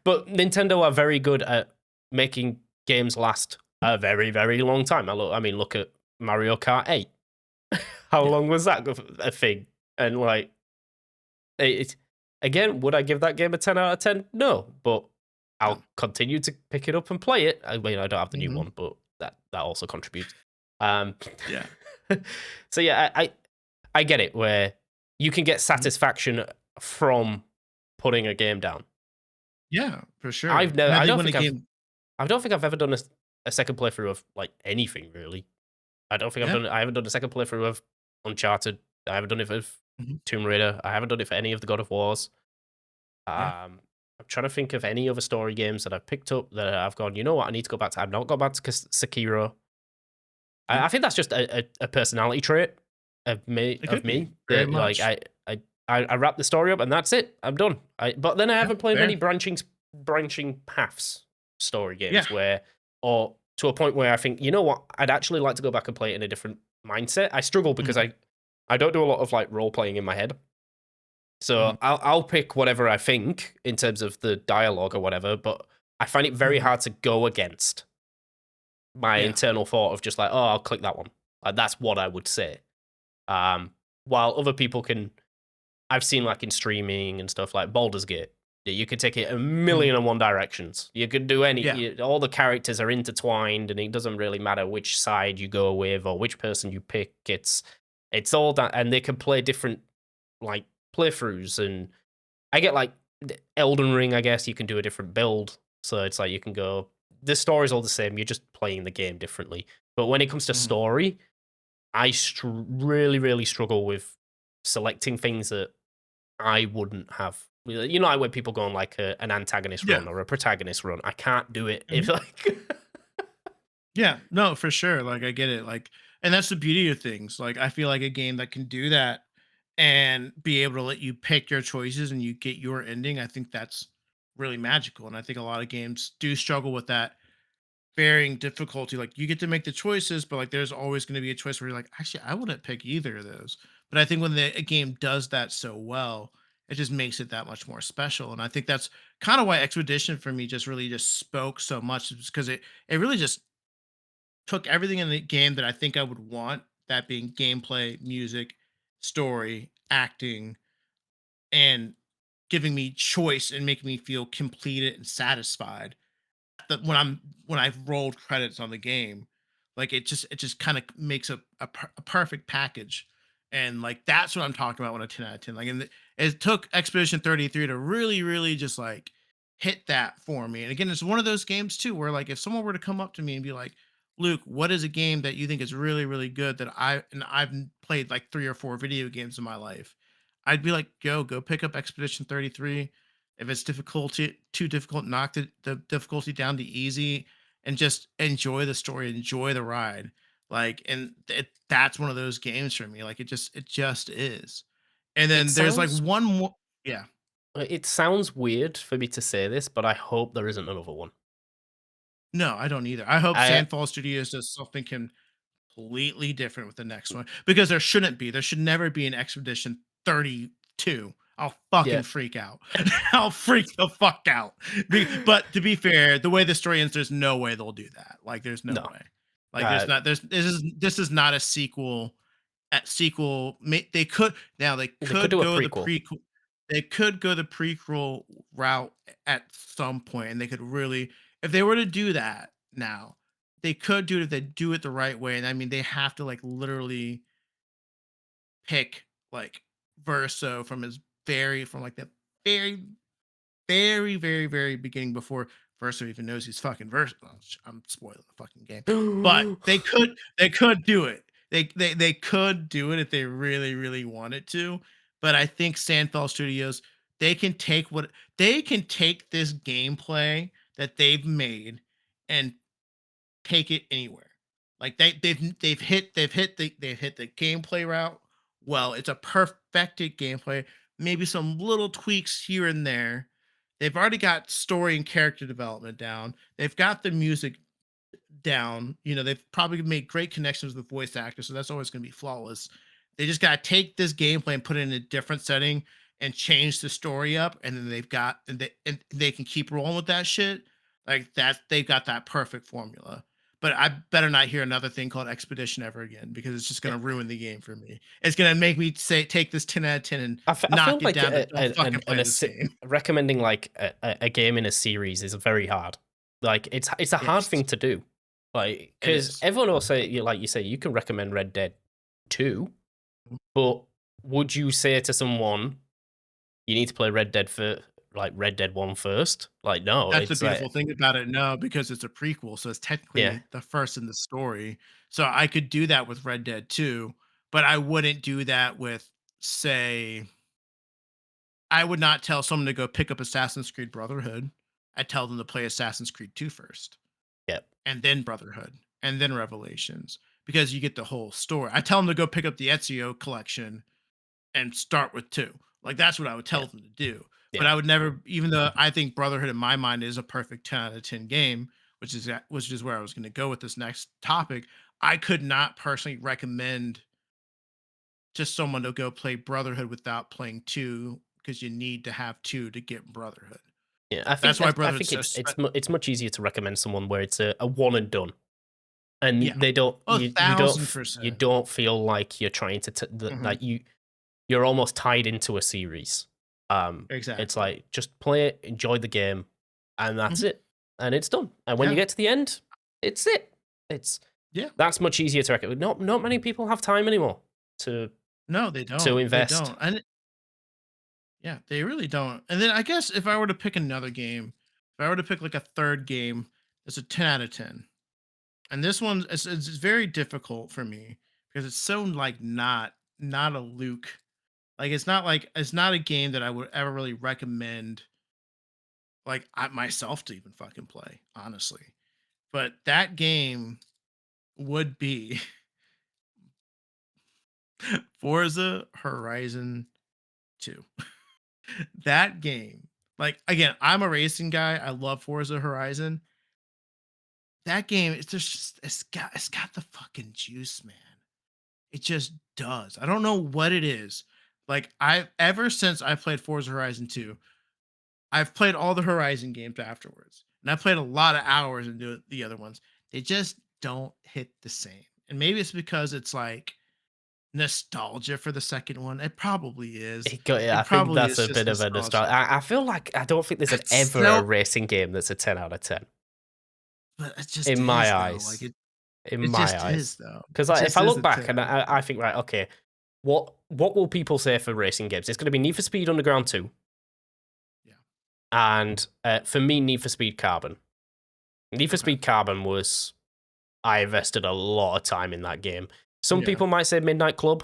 but Nintendo are very good at making games last a very very long time. I mean, look at Mario Kart 8. How Yeah. long was that a thing? And like, it again, would I give that game a 10 out of 10? No, but No. I'll continue to pick it up and play it. I mean, I don't have the new Hmm. one, but that also contributes. Um, Yeah. so yeah, I get it where you can get Mhm. satisfaction from putting a game down. Yeah, for sure. And I think when a game I don't think I've ever done a second playthrough of like anything really. yeah. I haven't done a second playthrough of Uncharted. I haven't done it for Mhm. Tomb Raider. I haven't done it for any of the God of Wars. Yeah. I'm trying to think of any other story games that I've picked up that I've gone, you know what, I need to go back to. I've not got back to Sekiro. Yeah. I think that's just a personality trait It of could be me very that like much. I wrap the story up and that's it. I'm done. But then I Yeah, haven't played fair. many branching paths story Yeah. games where or to a point where I think, you know what, I'd actually like to go back and play it in a different mindset. I struggle because Mhm. I don't do a lot of like role playing in my head. So Mhm. I'll pick whatever I think in terms of the dialogue or whatever, but I find it very Mhm. hard to go against my Yeah. internal thought of just like, oh, I'll click that one. Like, that's what I would say. While other people can, I've seen like in streaming and stuff like Baldur's Gate, that you could take it a Mhm. million and one directions. You could do Yeah. all the characters are intertwined, and it doesn't really matter which side you go with or which person you pick. It's all that, and they can play different like playthroughs, and I get like Elden Ring. I guess you can do a different build, so it's like you can go. The story's all the same. You're just playing the game differently. But when it comes to Mhm. story, really, really struggle with selecting things that I wouldn't have. You know, like when people go on like an antagonist Yeah. run or a protagonist run, I can't do it if Mhm. like. Yeah, no, for sure. Like I get it. Like, and that's the beauty of things. Like I feel like a game that can do that and be able to let you pick your choices and you get your ending, I think that's really magical. And I think a lot of games do struggle with that varying difficulty. Like you get to make the choices, but like there's always going to be a choice where you're like, actually, I wouldn't pick either of those. But I think when a game does that so well, it just makes it that much more special. And I think that's kind of why Expedition for me just really just spoke so much, because it really just took everything in the game that I think I would want, that being gameplay, music, story, acting, and giving me choice and making me feel completed and satisfied that when I've rolled credits on the game, like it just kind of makes a perfect package, and like that's what I'm talking about when a 10 out of 10. Like, and it took Expedition 33 to really just like hit that for me. And again, it's one of those games too where like if someone were to come up to me and be like, Luke, what is a game that you think is really good that I've played like 3 or 4 video games in my life, I'd be like, go pick up Expedition 33. If it's difficulty too difficult, knock the difficulty down to easy and just enjoy the story, enjoy the ride. Like, and that's one of those games for me. Like, it just is. And It then there's like sounds one more. Yeah. it sounds weird for me to say this, but I hope there isn't another one. No, I don't either. I hope I Sandfall Studios does something completely different with the next one, because there shouldn't be. There should never be an Expedition 32. I'll yeah, fucking freak out. I'll freak the fuck out. But to be fair, the way the story ends, there's no way they'll do that. Like, there's no no. way. Like, Uh, this is not a sequel. At sequel, they could now they they could could do a go the prequel. prequel. They could go the prequel route at some point, and they could really, if they were to do that now, they could do it if they do it the right way. And I mean, they have to like literally pick like Verso from like the very, very beginning, before Verso even knows he's fucking Verso. Well, I'm spoiling the fucking game, but they could do it. They could do it if they really wanted to. But I think Sandfell Studios, they can take this gameplay that they've made and take it anywhere. Like they've hit the gameplay route. Well, it's a perfected gameplay. Maybe some little tweaks here and there. They've already got story and character development down. They've got the music down. They've probably made great connections with voice actors, so that's always going to be flawless. They just got to take this gameplay and put it in a different setting and change the story up, and then they can keep rolling with that shit. Like that, they've got that perfect formula. But I better not hear another thing called Expedition ever again, because it's just Yeah. going to ruin the game for me. It's going to make me say take this 10 out of 10 and I feel knock it like down to don't fucking play this game. recommending like a game in a series is very hard. Like it's a hard Yes, thing to do. Like it because is. everyone will say like you say you can recommend Red Dead 2, but would you say to someone you need to play Red Dead for like Red Dead 1 first? Like no, That's the it's like beautiful thing about it. No, because it's a prequel, so it's yeah, technically the first in the story. So I could do that with Red Dead 2, but I wouldn't do that with, say, I would not tell someone to go pick up Assassin's Creed Brotherhood. I tell them to play Assassin's Creed 2 first, yeah, and then Brotherhood, and then Revelations, because you get the whole story. I tell them to go pick up the Ezio collection and start with 2. Like, that's what I would yeah, tell them to do. But yeah. I would never, even though I think Brotherhood in my mind is a perfect 10 out of 10 game, which is where I was going to go with this next topic. I could not personally recommend to someone to go play Brotherhood without playing 2, because you need to have 2 to get Brotherhood. Yeah, That's why I Brotherhood's think so it's much easier to recommend someone where it's a one and done. And yeah. they don't Oh, thousand you percent. don't feel like you're trying to Mhm. like you're almost tied into a series. It's Exactly. like just play it, enjoy the game, and that's Mhm. it, and it's done. And when you Yeah. get to the end, it's it. It's Yeah. that's much easier to recommend. Not many people have time anymore to No, they don't. They invest. don't. And Yeah, they really don't. And then I guess if I were to pick another game, if I were to pick like a third game, it's a 10 out of 10. And this one it's very difficult for me because it's so like not a Luke. Like it's not a game that I would ever really recommend like myself to even fucking play, honestly. But that game would be Forza Horizon 2. That game, like again, I'm a racing guy. I love Forza Horizon. That game, it's got the fucking juice, man. It just does. I don't know what it is. Like I ever since I played Forza Horizon 2, I've played all the Horizon games afterwards. And I played a lot of hours into the other ones. They just don't hit the same. And maybe it's because it's like nostalgia for the second one. It probably is. I It think probably that's is a just bit of a nostalgia. nostalgia. I feel like I don't think there's an It's ever a so racing game that's a 10 out of 10 but it just in my is though. Like eyes. In it my just is eyes, though. because It like, if just I is look a back 10 and out of 10. I think, right, okay, what will people say for racing games? It's going to be Need for Speed Underground 2, Yeah. and for me, Need for Speed Carbon. Need for Okay. Speed Carbon was I invested a lot of time in that game. Some Yeah. people might say Midnight Club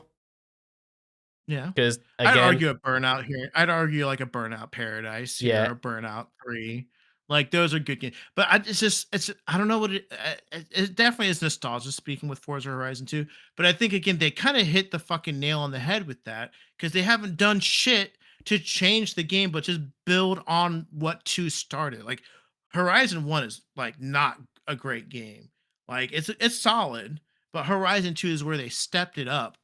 Yeah. because I'd again, argue a Burnout here. I'd argue like a Burnout Paradise here, yeah, a Burnout 3. Like those are good games. But it's I don't know what it definitely is nostalgia speaking with Forza Horizon 2, but I think again they kind of hit the fucking nail on the head with that because they haven't done shit to change the game but just build on what 2 started. Like Horizon 1 is like not a great game. Like it's solid, but Horizon 2 is where they stepped it up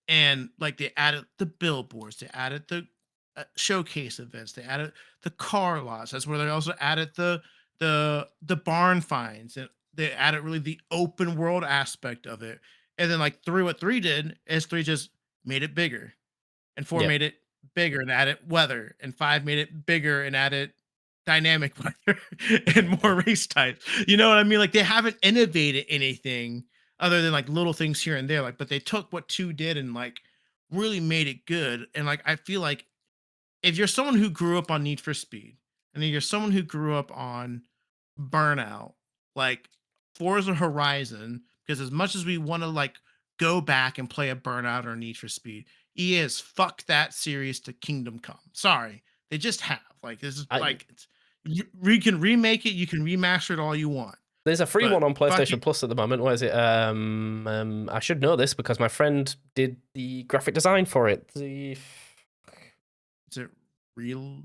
and like they added the billboards, they added the showcase events, they added the car lots. That's where they also added the barn finds, and they added really the open world aspect of it. And then like three, what three did is three just made it bigger, and four yeah, made it bigger and added weather, and five made it bigger and added dynamic weather and more race types. You know what I mean? Like they haven't innovated anything other than like little things here and there. Like, but they took what two did and like really made it good. And like I feel like if you're someone who grew up on Need for Speed, and then you're someone who grew up on Burnout, like Forza Horizon, because as much as we want to like go back and play a Burnout or Need for Speed, EA has fucked that series to Kingdom Come. Sorry, they just have. Like this is I, like we can remake it, you can remaster it all you want, there's a free but one on PlayStation fucking Plus at the moment. What is it? I should know this because my friend did the graphic design for it. The is it real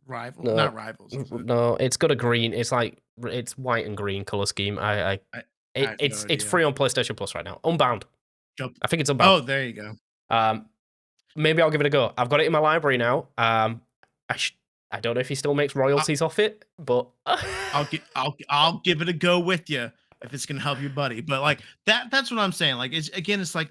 rival? Not no, rivals, is it? no, it's got a green. It's like it's white and green color scheme. I I have no It's idea. free on PlayStation Plus right now. Unbound. Jump. I think it's Unbound. Oh, there you go. Um, maybe I'll give it a go. I've got it in my library now. I sh- I don't know if he still makes royalties off it, but I'll give it a go with you if it's gonna help your buddy. But like that's what I'm saying. Like it's again, it's like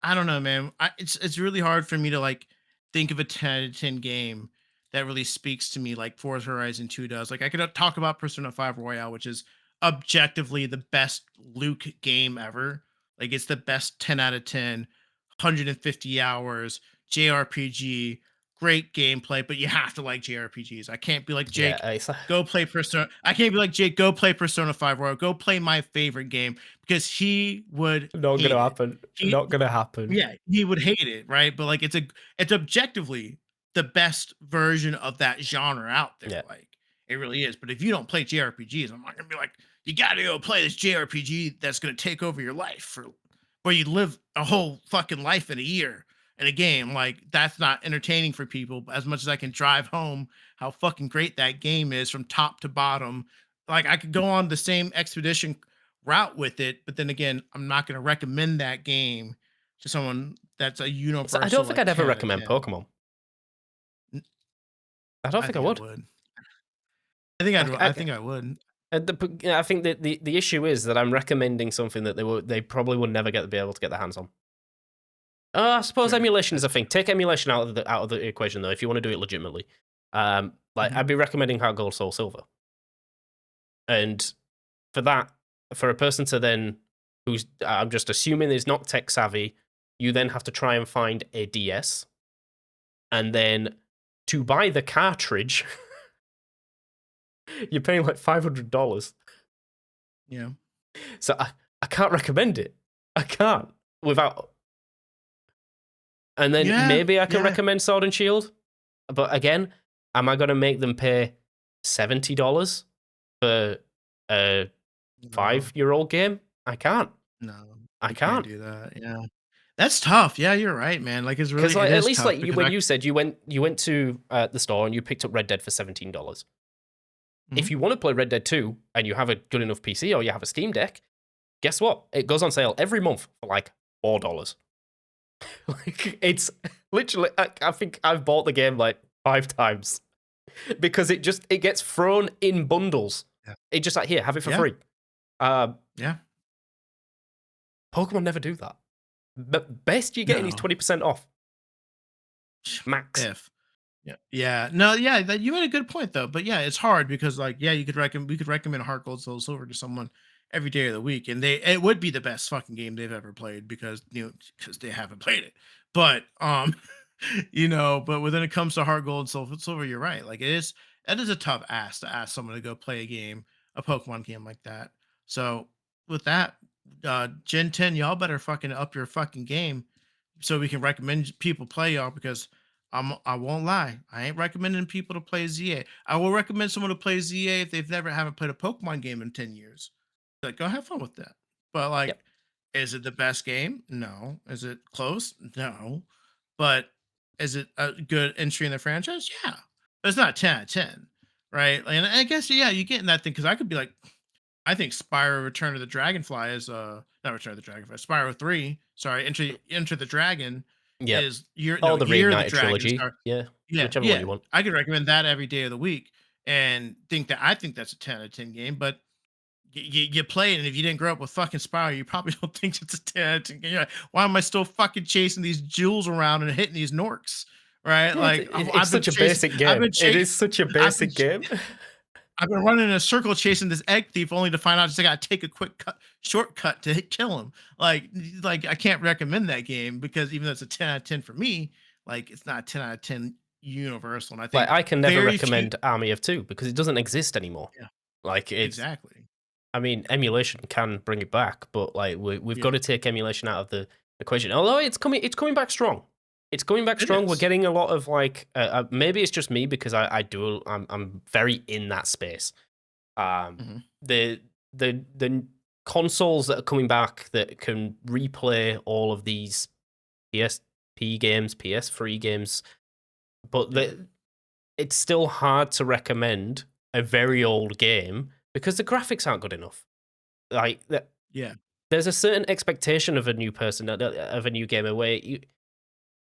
I don't know, man. It's really hard for me to like think of a 10 out of 10 game that really speaks to me like Forza Horizon 2 does. Like I could talk about Persona 5 Royale, which is objectively the best Luke game ever. Like it's the best 10 out of 10, 150 hours, JRPG, great gameplay, but you have to like JRPGs. I can't be like yeah, Jake, go play Persona. I can't be like Jake, go play Persona 5 Royal. Go play my favorite game because he would not gonna hate it. happen. He Not gonna happen. yeah, he would hate it, right? But like it's objectively the best version of that genre out there. Yeah, Like it really is. But if you don't play JRPGs, I'm not gonna be like, you gotta go play this JRPG that's gonna take over your life for where you live a whole fucking life in a year in a game. Like that's not entertaining for people as much as I can drive home how fucking great that game is from top to bottom. Like I could go on the same expedition route with it, but then again, I'm not gonna recommend that game to someone that's a so I don't universal think like I'd ever 10 out of recommend 10. Pokemon. N- I don't I think I think I would. would. I think I'd I, I I, think I would. I think that the issue is that I'm recommending something that they probably would never be able to get their hands on. I suppose Fair. emulation is a That's thing. fair. Take emulation out of the equation though, if you want to do it legitimately. Like Mhm. I'd be recommending Heart Gold Soul Silver, and for that, for a person to then who's I'm just assuming is not tech savvy, you then have to try and find a DS, and then to buy the cartridge, you're paying like $500. Yeah. So I can't recommend it. I can't without. And then Yeah. maybe I can Yeah. recommend Sword and Shield. But again, am I going to make them pay $70 for a No. 5-year-old game? I can't. No. I You can't can't. do that. Yeah. That's tough. Yeah, you're right, man. Like Because it like at is least tough like you because when you said you went to the store and you picked up Red Dead for $17. Mhm. If you want to play Red Dead 2 and you have a good enough PC or you have a Steam Deck, guess what? It goes on sale every month for like $4. Like it's literally I think I've bought the game like 5 times because it gets thrown in bundles. Yeah. It just like here, have it for Yeah. free. Uh, Yeah. Pokemon never do that. But best you're getting is No. 20% off max. If. Yeah. Yeah. No, yeah, that you made a good point though. But yeah, it's hard because like, yeah, we could recommend Heart Gold Soul Silver to someone every day of the week, and it would be the best fucking game they've ever played because because they haven't played it. But but when it comes to Heart Gold and Silver, you're right. Like that is a tough ask to ask someone to go play a Pokemon game like that. So with that, Gen 10, y'all better fucking up your fucking game so we can recommend people play y'all because I won't lie. I ain't recommending people to play ZA. I will recommend someone to play ZA if they've never haven't played a Pokemon game in 10 years. Like, go have fun with that. But like, Yep. is it the best game? No. Is it close? No. But is it a good entry in the franchise? Yeah. But it's not 10 out of 10. Right. And I guess yeah, you get in that thing because I could be like, I think Spyro Return of the Dragonfly is not Return of the Dragonfly, Spyro 3, sorry, Enter the Dragon Yep. is Year Oh, no, the Year of the reignited Dragon, trilogy. sorry. Yeah. Yeah, Whichever one yeah. you want. I could recommend that every day of the week and I think that's a 10 out of 10 game, but you play it, and if you didn't grow up with fucking Spyro, you probably don't think it's a 10 out of 10 game. You're like, why am I still fucking chasing these jewels around and hitting these Norks? Right? Yeah, Like it's such a basic game. It is such a I've been basic game. I've been running in a circle chasing this egg thief only to find out just I gotta take a shortcut to kill him. Like I can't recommend that game because even though it's a 10 out of 10 for me, like it's not a 10 out of 10 universal. And I Like think I can never very few. recommend Army of Two because it doesn't exist anymore. Yeah, Like it's exactly. I mean, emulation can bring it back, but like we've got Yeah, to take emulation out of the equation. Although it's coming back strong. It's coming back it strong. We're is. getting a lot of like maybe it's just me because I'm very in that space. Mhm. The the consoles that are coming back that can replay all of these PSP games, PS3 games, but Yeah, it's still hard to recommend a very old game because the graphics aren't good enough. Like yeah, there's a certain expectation of a new person of a new gamer where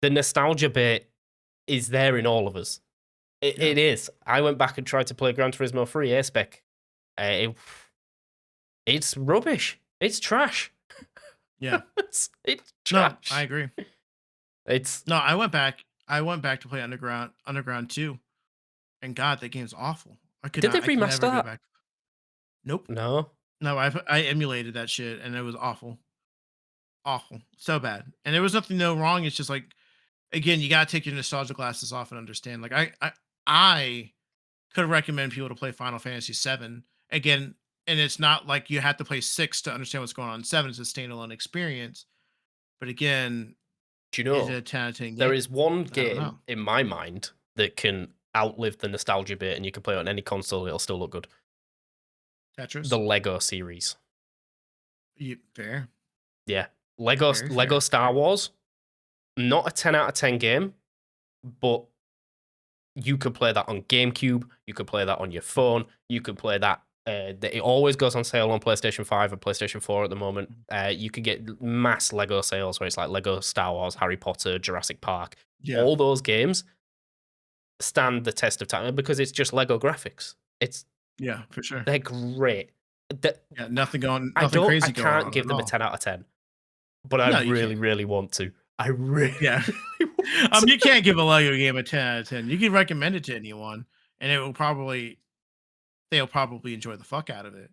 the nostalgia bit is there in all of us. yeah, It is. I went back and tried to play Gran Turismo 3 A Spec. It's rubbish. It's trash. yeah. it's No, I trash. agree. It's No, I went back to play Underground 2, and God, that game's awful. did they I could remaster never go that? back. Nope. No. No, I emulated that shit, and it was awful. Awful. So bad. And there was nothing no wrong. It's just like again, you gotta take your nostalgia glasses off and understand. Like I could recommend people to play Final Fantasy 7 again, and it's not like you have to play 6 to understand what's going on in 7. It's a standalone experience. But again, Do you is it know a 10 out of 10 there game? is one I don't game know. in my mind that can outlive the nostalgia bit, and you can play it on any console. It'll still look good. The Tetris? Lego series. Fair. Yeah, Very Lego fair. Star Wars. Not a 10 out of 10 game, but you could play that on GameCube. You could play that on your phone. You could play that. It always goes on sale on PlayStation 5 and PlayStation 4 at the moment. You could get mass Lego sales where it's like Lego Star Wars, Harry Potter, Jurassic Park. Yeah. All those games stand the test of time because it's just Lego graphics. Yeah, for sure. They're great. The- Yeah, nothing I crazy going can't on give at them a all. 10 out of 10, but I No, you really, can't. really want to. I really, Yeah. really want to. You can't give a Lego game a 10 out of 10. You can recommend it to anyone, and they'll probably enjoy the fuck out of it.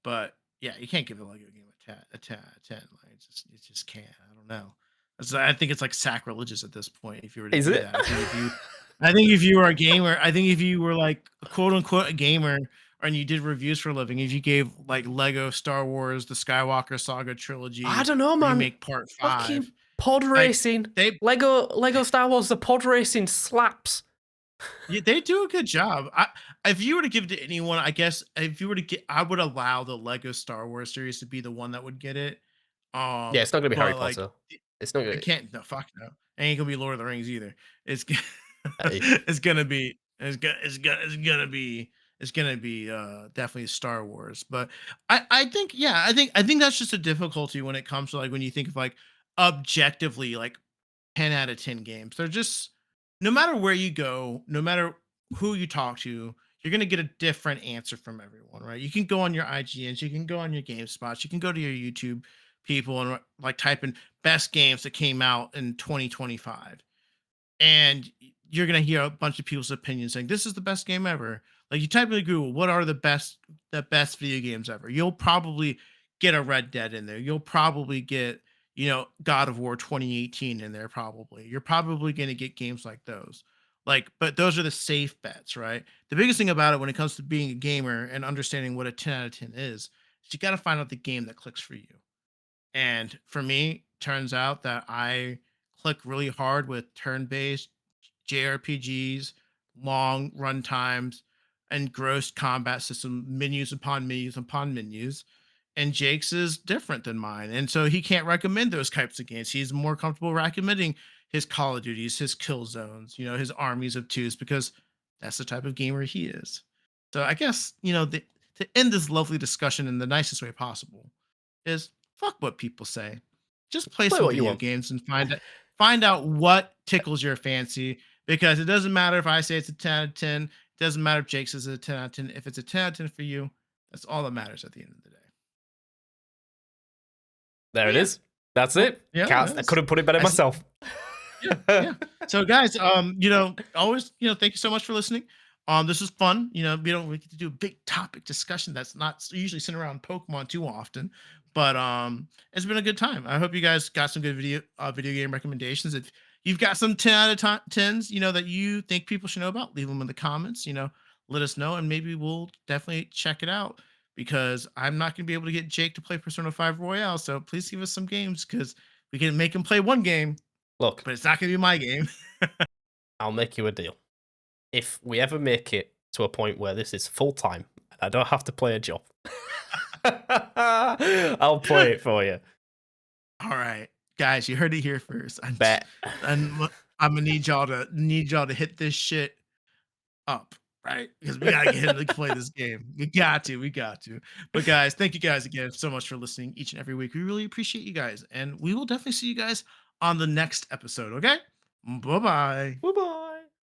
But yeah, you can't give a Lego game a 10 out of 10. Like, it just can't. I don't know. So I think it's like sacrilegious at this point if you were to Is do it? that. I think if you were a gamer, I think if you were like quote unquote a gamer and you did reviews for a living, if you gave like Lego Star Wars, the Skywalker Saga I trilogy don't know, man. remake part five, Fucking pod like racing. they Lego Star Wars, the pod racing slaps. yeah, they do a good job. If you were to give it to anyone, I guess if you were to get, I would allow the Lego Star Wars series to be the one that would get it. Yeah, it's not gonna be Harry But like Potter. It's not I gonna. can't. No, fuck no. Ain't gonna be Lord of the Rings either. It's Hey, it's gonna be it's gonna be definitely Star Wars. But I think yeah I think that's just a difficulty when it comes to like when you think of like objectively like 10 out of 10 games. They're just no matter where you go, no matter who you talk to, you're gonna get a different answer from everyone, right? You can go on your IGNs, you can go on your GameSpots, you can go to your YouTube people and like type in best games that came out in 2025 and you're gonna hear a bunch of people's opinions saying this is the best game ever. Like you type in Google, what are the best video games ever? You'll probably get a Red Dead in there. You'll probably get God of War 2018 in there. Probably you're probably gonna get games like those. Like, but those are the safe bets, right? The biggest thing about it when it comes to being a gamer and understanding what a 10 out of 10 is you got to find out the game that clicks for you. And for me, turns out that I click really hard with turn-based JRPGs, long run times, and gross combat system, menus upon menus upon menus. And Jake's is different than mine. And so he can't recommend those types of games. He's more comfortable recommending his Call of Duties, his kill zones, his armies of twos, because that's the type of gamer he is. So I guess, to end this lovely discussion in the nicest way possible, is fuck what people say. Just play play some what you video want. games and find out what tickles your fancy because it doesn't matter if I say it's a 10 out of 10. It doesn't matter if Jake says it's a 10 out of 10. If it's a 10 out of 10 for you, that's all that matters at the end of the day. There But it yeah. is. That's Well, it. yeah, I couldn't put it better I see. myself. Yeah, yeah. So guys, always, thank you so much for listening. This is fun. We get to do a big topic discussion that's not usually sitting around Pokemon too often, but it's been a good time. I hope you guys got some good video game recommendations. If you've got some 10 out of 10s, that you think people should know about, leave them in the comments. Let us know, and maybe we'll definitely check it out because I'm not going to be able to get Jake to play Persona 5 Royale. So please give us some games because we can make him play one game Look, but it's not gonna be my game. I'll make you a deal. If we ever make it to a point where this is full time and I don't have to play a job, I'll play it for you. All right, guys, you heard it here first. Bet. I'm gonna need y'all to hit this shit up, right? Because we gotta get him to play this game. We got to. But guys, thank you guys again so much for listening each and every week. We really appreciate you guys, and we will definitely see you guys on the next episode. Okay, bye bye. Bye bye.